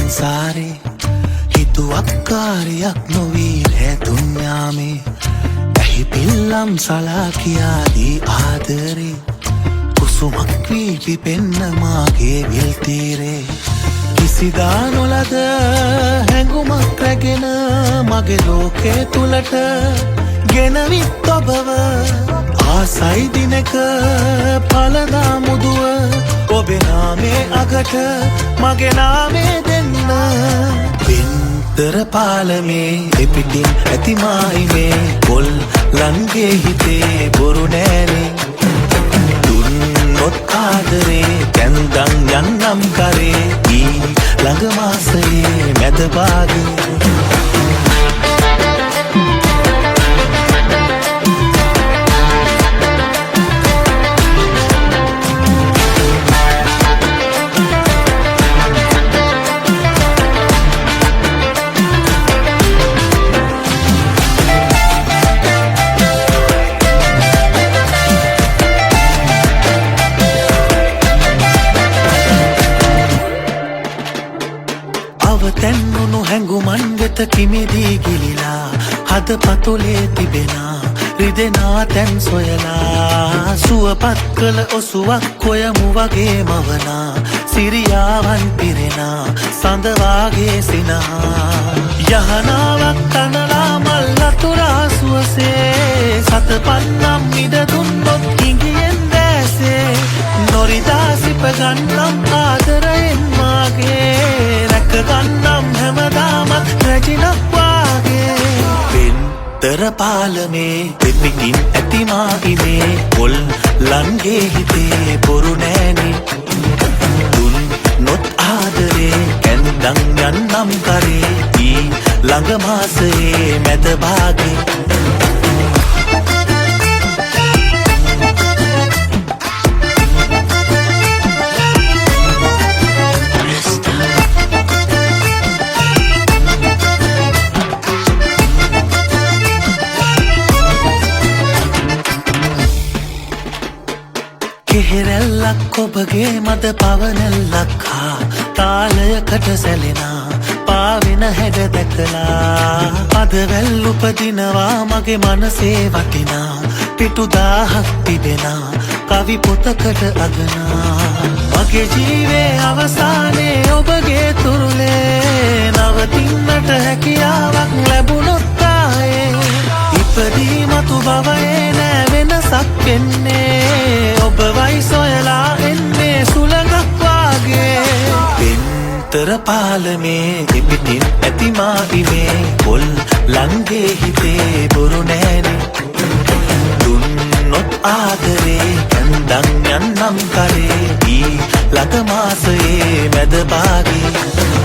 සංසාරේ හිතුවක්කාරයක් නොවී රෑ දුන්යාමේ ඇහි පිල්ලම් සලා කියාදී ආදරේ කුසුමක් වී පිපෙන්න මාගේ විල් තීරේ කිසිදා නොලද හැඟුමක් රැගෙන මගේ ලෝකේ තුලට ගෙනවිත් ඔබව ආසයි දිනක පළදා මුදුව ඔබේ නාමේ අගට මගේ නාමේ දෙන්න පින්තර පාලමේ එපිටින් ඇති මායිමේ පොල් ලන්ගේ හිතේ බොරු නෑනේ දුන්නොත් ආදරේ දැන්දන් යන්නම් කරේ ඊ ළඟ මාසයේ මැද භාගේ තැන්නුණු හැඟුමන් වෙත කිමිදී ගිලිලා හද පතුලේ තිබෙනා රිදෙනා තැන් සොයලා සුවපත් කළ ඔසුවක් කොයමු වගේ මවනා සිරියාවන් පිරෙනා සඳවාගේ සිනහා යහනාවක් තනලා මල් අතුරා සුවසේ සතපන්නම් ඉඩ දුන්නොත් ඉඟියෙන් දැසේ නොරිදා සිප ගන්නම් ආදරයෙන් මාගේ ගන්නම් හැමදාමත් රැජිනක් වාගේ පින්තර පාලමේ දෙපිටින් ඇති මායිමේ පොල් ලන්ගේ හිතේ බොරු නෑනේ දුන්නොත් ආදරේ කැන්දන් යන්නම් කරේ ඊ ළඟ මාසයේ මැද භාගේ කෙහෙරැල්ලක් ඔබගේ මද පවනැල්ලක් හා තාලයකට සැලෙනා පාවෙන හැඩ දැකලා පදවැල් උපදිනවා මගේ මනසේ වටිනා පිටු 1000ක් තිබෙනා කවි පොතකට අගනා මගේ ජීවේ අවසානයේ ඔබගේ තුරුලේ නවතින්නට හැකියාවක් ලැබුණොත් ආයේ ඉපදී මතු භවයේ නෑ වෙනසක් වෙන්නේ ඔබවයි සොයලා එන්නේ සුළඟක් වාගේ පින්තර පාලමේ දෙපිටින් ඇති මායිමේ පොල් ලන්ගේ හිතේ බොරු නෑනේ දුන්නොත් ආදරේ කන්දන් යන්නම් කරේ ඊ ළඟ මාසයේ මැද භාගේ